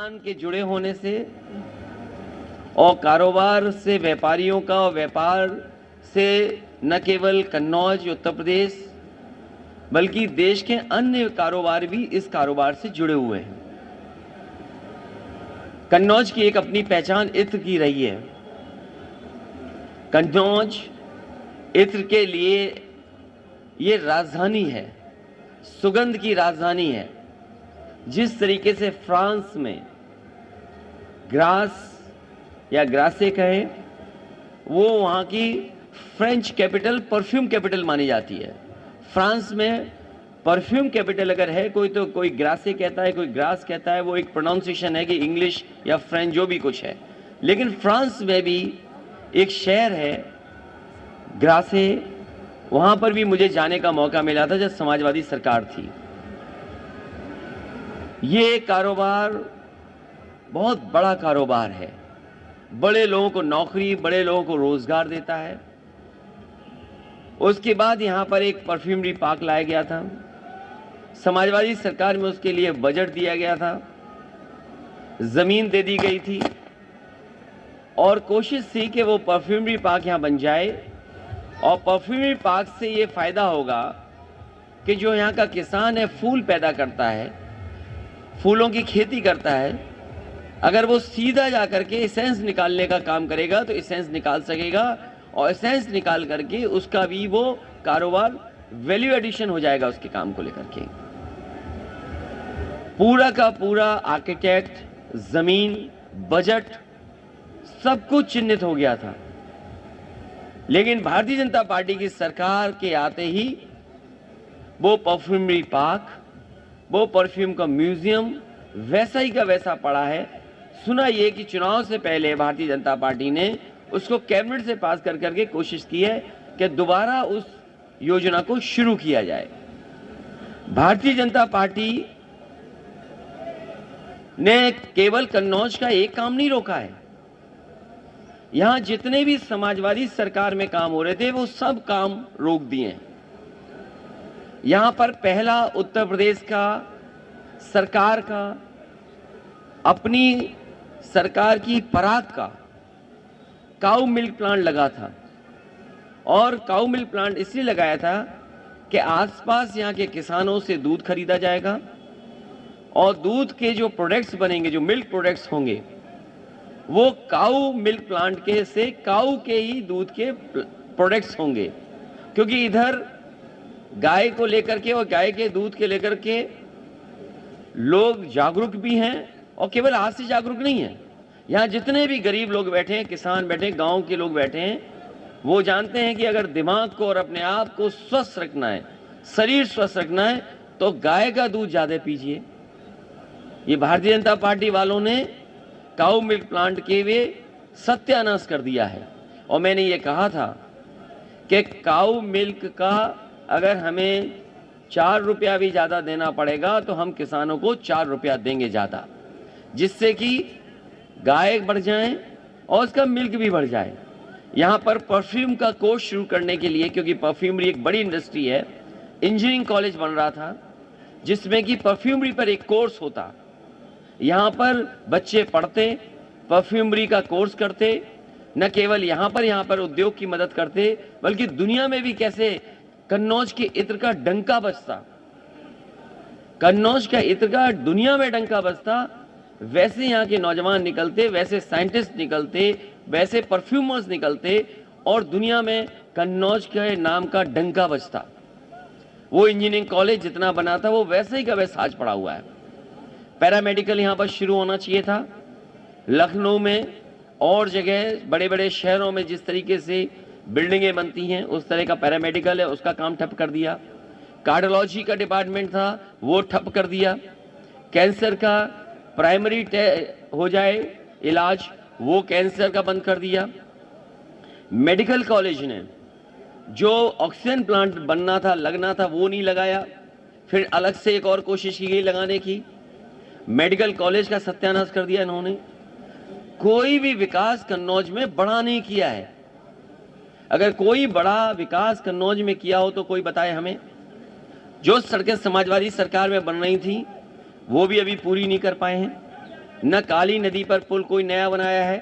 खानदान के जुड़े होने से और कारोबार से व्यापारियों का और व्यापार से न केवल कन्नौज उत्तर प्रदेश बल्कि देश के अन्य कारोबार भी इस कारोबार से जुड़े हुए हैं। कन्नौज की एक अपनी पहचान इत्र की रही है। कन्नौज इत्र के लिए ये राजधानी है, सुगंध की राजधानी है। जिस तरीके से फ्रांस में ग्रास या ग्रासे कहे, वो वहाँ की फ्रेंच कैपिटल, परफ्यूम कैपिटल मानी जाती है। फ्रांस में परफ्यूम कैपिटल अगर है कोई तो कोई ग्रासे कहता है, कोई ग्रास कहता है, वो एक प्रोनाउंसिएशन है कि इंग्लिश या फ्रेंच जो भी कुछ है। लेकिन फ्रांस में भी एक शहर है ग्रासे, वहाँ पर भी मुझे जाने का मौका मिला था जब समाजवादी सरकार थी। ये कारोबार बहुत बड़ा कारोबार है, बड़े लोगों को नौकरी, बड़े लोगों को रोजगार देता है। उसके बाद यहाँ पर एक परफ्यूमरी पार्क लाया गया था। समाजवादी सरकार में उसके लिए बजट दिया गया था, जमीन दे दी गई थी और कोशिश थी कि वो परफ्यूमरी पार्क यहाँ बन जाए। और परफ्यूमरी पार्क से ये फायदा होगा कि जो यहाँ का किसान है, फूल पैदा करता है, फूलों की खेती करता है, अगर वो सीधा जाकर के एसेंस निकालने का काम करेगा तो एसेंस निकाल सकेगा और एसेंस निकाल करके उसका भी वो कारोबार वैल्यू एडिशन हो जाएगा उसके काम को लेकर के। पूरा का पूरा आर्किटेक्ट, जमीन, बजट सब कुछ चिन्हित हो गया था। लेकिन भारतीय जनता पार्टी की सरकार के आते ही वो परफ्यूमरी पार्क, वो परफ्यूम का म्यूजियम वैसा ही का वैसा पड़ा है। सुना ये कि चुनाव से पहले भारतीय जनता पार्टी ने उसको कैबिनेट से पास कर करके कोशिश की है कि दोबारा उस योजना को शुरू किया जाए। भारतीय जनता पार्टी ने केवल कन्नौज का एक काम नहीं रोका है। यहां जितने भी समाजवादी सरकार में काम हो रहे थे वो सब काम रोक दिए हैं। यहां पर पहला उत्तर प्रदेश का सरकार का अपनी सरकार की पराग का काऊ मिल्क प्लांट लगा था और काऊ मिल्क प्लांट इसलिए लगाया था कि आसपास यहाँ के किसानों से दूध खरीदा जाएगा और दूध के जो प्रोडक्ट्स बनेंगे, जो मिल्क प्रोडक्ट्स होंगे, वो काऊ मिल्क प्लांट के से काऊ के ही दूध के प्रोडक्ट्स होंगे। क्योंकि इधर गाय को लेकर के और गाय के दूध के लेकर के लोग जागरूक भी हैं और केवल आज से जागरूक नहीं है। यहाँ जितने भी गरीब लोग बैठे हैं, किसान बैठे हैं, गांव के लोग बैठे हैं, वो जानते हैं कि अगर दिमाग को और अपने आप को स्वस्थ रखना है, शरीर स्वस्थ रखना है, तो गाय का दूध ज्यादा पीजिए। ये भारतीय जनता पार्टी वालों ने काऊ मिल्क प्लांट के वे सत्यानाश कर दिया है। और मैंने ये कहा था कि काऊ मिल्क का अगर हमें 4 रुपया भी ज्यादा देना पड़ेगा तो हम किसानों को 4 रुपया देंगे ज्यादा, जिससे कि गाय बढ़ जाए और उसका मिल्क भी बढ़ जाए। यहाँ पर परफ्यूम का कोर्स शुरू करने के लिए, क्योंकि परफ्यूमरी एक बड़ी इंडस्ट्री है, इंजीनियरिंग कॉलेज बन रहा था जिसमें कि परफ्यूमरी पर एक कोर्स होता। यहाँ पर बच्चे पढ़ते, परफ्यूमरी का कोर्स करते, न केवल यहाँ पर उद्योग की मदद करते, बल्कि दुनिया में भी कैसे कन्नौज के इत्र का डंका बजता, कन्नौज का इत्र का दुनिया में डंका बजता, वैसे यहाँ के नौजवान निकलते, वैसे साइंटिस्ट निकलते, वैसे परफ्यूमर्स निकलते और दुनिया में कन्नौज के नाम का डंका बजता। वो इंजीनियरिंग कॉलेज जितना बना था वो वैसे ही का वैसा आज पड़ा हुआ है। पैरामेडिकल यहाँ पर शुरू होना चाहिए था। लखनऊ में और जगह बड़े बड़े शहरों में जिस तरीके से बिल्डिंगें बनती हैं उस तरह का पैरामेडिकल है, उसका काम ठप कर दिया। कार्डियोलॉजी का डिपार्टमेंट था वो ठप कर दिया। कैंसर का प्राइमरी हो जाए इलाज, वो कैंसर का बंद कर दिया। मेडिकल कॉलेज ने जो ऑक्सीजन प्लांट बनना था, लगना था, वो नहीं लगाया। फिर अलग से एक और कोशिश की गई लगाने की, मेडिकल कॉलेज का सत्यानाश कर दिया इन्होंने। कोई भी विकास कन्नौज में बड़ा नहीं किया है। अगर कोई बड़ा विकास कन्नौज में किया हो तो कोई बताए हमें। जो सड़कें समाजवादी सरकार में बन रही थी वो भी अभी पूरी नहीं कर पाए हैं। न काली नदी पर पुल कोई नया बनाया है,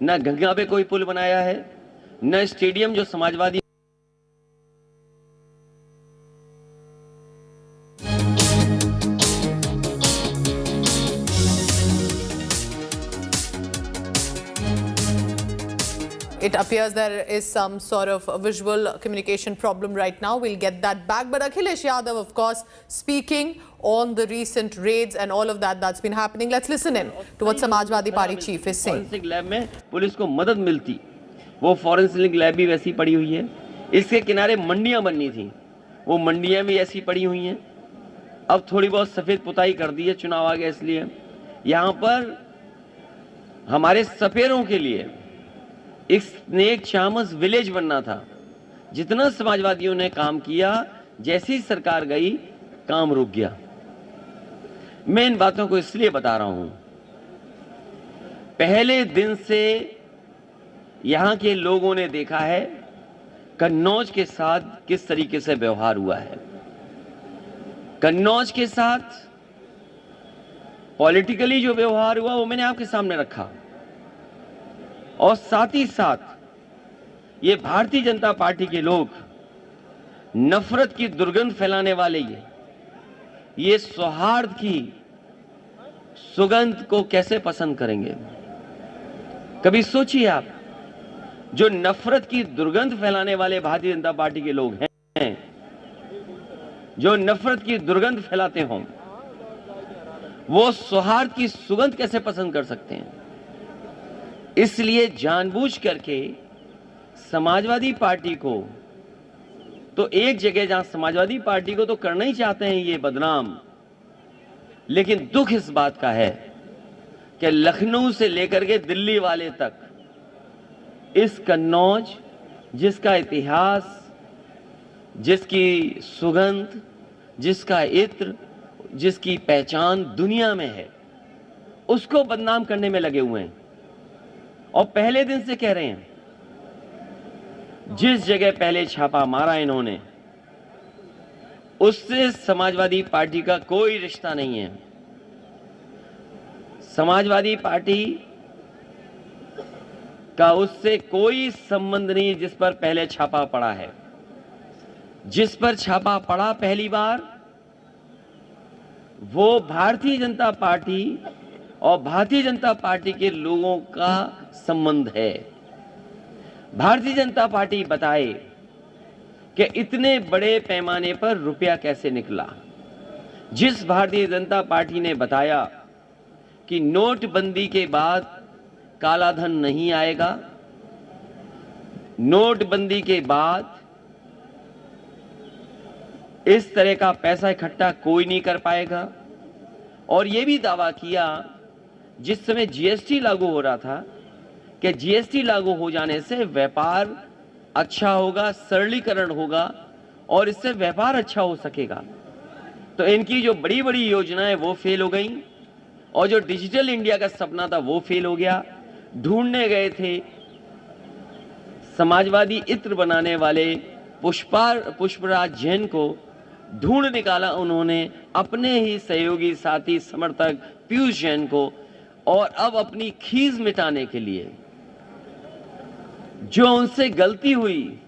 न गंगा पे कोई पुल बनाया है, न स्टेडियम जो Samajwadi It appears there is some sort of visual communication problem right now. We'll get that back. But Akhilesh Yadav, of course, speaking on the recent raids and all of that that's been happening. Let's listen in to what Samajwadi Party chief is saying. Forensic lab में police को मदद मिलती, वो forensic lab भी वैसी पड़ी हुई है। इसके किनारे मंडियां बननी थी, वो मंडियां भी ऐसी पड़ी हुई हैं। अब थोड़ी बहुत सफेद पुताई कर दी है, चुनाव आ गया इसलिए। यहाँ पर हमारे सपेरों के लिए एक स्नेक चामस विलेज बनना था। जितना समाजवादियों ने काम किया, जैसी सरकार गई काम रुक गया। मैं इन बातों को इसलिए बता रहा हूं, पहले दिन से यहां के लोगों ने देखा है कन्नौज के साथ किस तरीके से व्यवहार हुआ है। कन्नौज के साथ पॉलिटिकली जो व्यवहार हुआ वो मैंने आपके सामने रखा, और साथ ही साथ ये भारतीय जनता पार्टी के लोग नफरत की दुर्गंध फैलाने वाले ये सौहार्द की सुगंध को कैसे पसंद करेंगे। कभी सोचिए आप, जो नफरत की दुर्गंध फैलाने वाले भारतीय जनता पार्टी के लोग हैं, जो नफरत की दुर्गंध फैलाते हों, वो सौहार्द की सुगंध कैसे पसंद कर सकते हैं। इसलिए जानबूझ करके समाजवादी पार्टी को, तो एक जगह जहां समाजवादी पार्टी को तो करना ही चाहते हैं ये बदनाम, लेकिन दुख इस बात का है कि लखनऊ से लेकर के दिल्ली वाले तक इस कन्नौज, जिसका इतिहास, जिसकी सुगंध, जिसका इत्र, जिसकी पहचान दुनिया में है, उसको बदनाम करने में लगे हुए हैं। और पहले दिन से कह रहे हैं, जिस जगह पहले छापा मारा इन्होंने, उससे समाजवादी पार्टी का कोई रिश्ता नहीं है। समाजवादी पार्टी का उससे कोई संबंध नहीं जिस पर पहले छापा पड़ा है। जिस पर छापा पड़ा पहली बार, वो भारतीय जनता पार्टी और भारतीय जनता पार्टी के लोगों का संबंध है। भारतीय जनता पार्टी बताए कि इतने बड़े पैमाने पर रुपया कैसे निकला। जिस भारतीय जनता पार्टी ने बताया कि नोटबंदी के बाद काला धन नहीं आएगा, नोटबंदी के बाद इस तरह का पैसा इकट्ठा कोई नहीं कर पाएगा, और यह भी दावा किया जिस समय जीएसटी लागू हो रहा था कि जीएसटी लागू हो जाने से व्यापार अच्छा होगा, सरलीकरण होगा और इससे व्यापार अच्छा हो सकेगा। तो इनकी जो बड़ी बड़ी योजनाएं वो फेल हो गई, और जो डिजिटल इंडिया का सपना था वो फेल हो गया। ढूंढने गए थे समाजवादी इत्र बनाने वाले पुष्पराज जैन को, ढूंढ निकाला उन्होंने अपने ही सहयोगी साथी समर्थक पीयूष जैन को, और अब अपनी खीज मिटाने के लिए जो उनसे गलती हुई,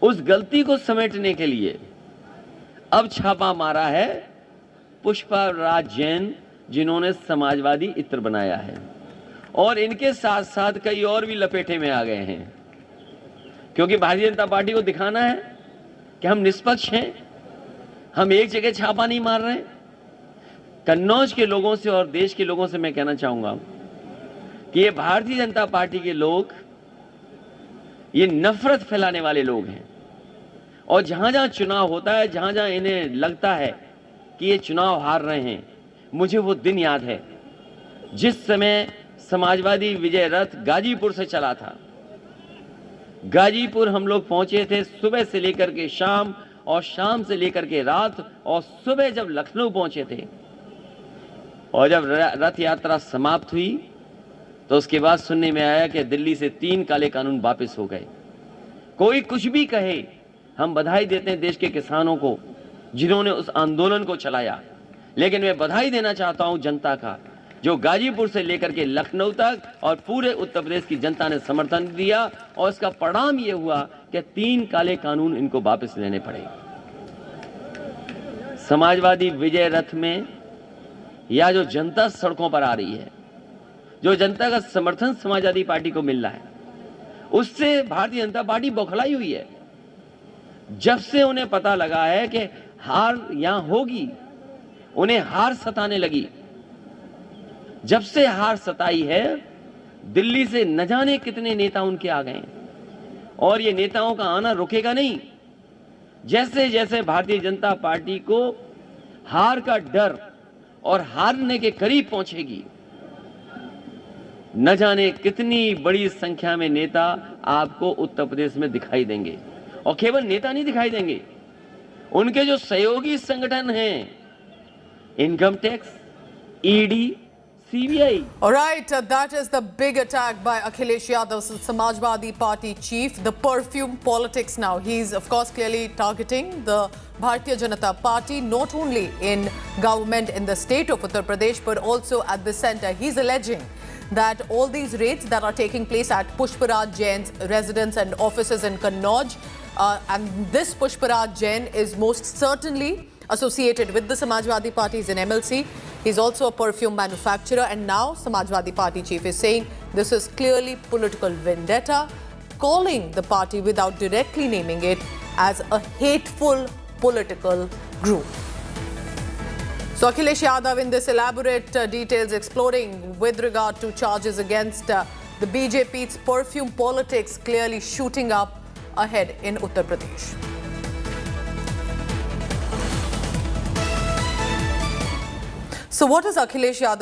उस गलती को समेटने के लिए अब छापा मारा है पुष्पराज जैन, जिन्होंने समाजवादी इत्र बनाया है। और इनके साथ साथ कई और भी लपेटे में आ गए हैं, क्योंकि भारतीय जनता पार्टी को दिखाना है कि हम निष्पक्ष हैं, हम एक जगह छापा नहीं मार रहे। कन्नौज के लोगों से और देश के लोगों से मैं कहना चाहूंगा कि ये भारतीय जनता पार्टी के लोग ये नफरत फैलाने वाले लोग हैं, और जहां जहां चुनाव होता है, जहां जहां इन्हें लगता है कि ये चुनाव हार रहे हैं, मुझे वो दिन याद है जिस समय समाजवादी विजय रथ गाजीपुर से चला था। गाजीपुर हम लोग पहुंचे थे सुबह से लेकर के शाम, और शाम से लेकर के रात, और सुबह जब लखनऊ पहुंचे थे, और जब रथ यात्रा समाप्त हुई तो उसके बाद सुनने में आया कि दिल्ली से 3 काले कानून वापस हो गए। कोई कुछ भी कहे, हम बधाई देते हैं देश के किसानों को जिन्होंने उस आंदोलन को चलाया, लेकिन मैं बधाई देना चाहता हूं जनता का जो गाजीपुर से लेकर के लखनऊ तक और पूरे उत्तर प्रदेश की जनता ने समर्थन दिया, और इसका परिणाम यह हुआ कि 3 काले कानून इनको वापस लेने पड़े। समाजवादी विजय रथ में या जो जनता सड़कों पर आ रही है, जो जनता का समर्थन समाजवादी पार्टी को मिल रहा है, उससे भारतीय जनता पार्टी बौखलाई हुई है। जब से उन्हें पता लगा है कि हार यहां होगी, उन्हें हार सताने लगी। जब से हार सताई है, दिल्ली से न जाने कितने नेता उनके आ गए, और ये नेताओं का आना रुकेगा नहीं। जैसे जैसे भारतीय जनता पार्टी को हार का डर और हारने के करीब पहुंचेगी, न जाने कितनी बड़ी संख्या में नेता आपको उत्तर प्रदेश में दिखाई देंगे। और केवल नेता नहीं दिखाई देंगे, उनके जो सहयोगी संगठन हैं, income tax, ED, CBI. All right, that is the big attack by Akhilesh Yadav, Samajwadi Party chief. The perfume politics now. He's, of course, clearly targeting the Bharatiya Janata Party, not only in government in the state of Uttar Pradesh, but also at the center. He's alleging that all these raids that are taking place at Pushparaj Jain's residence and offices in Kannauj, and this Pushparaj Jain is most certainly associated with the Samajwadi Parties in MLC. He's also a perfume manufacturer, and now Samajwadi Party chief is saying this is clearly political vendetta, calling the party without directly naming it as a hateful political group. So Akhilesh Yadav in this elaborate details exploring with regard to charges against the BJP's perfume politics clearly shooting up ahead in Uttar Pradesh. So what is Akhilesh Yadav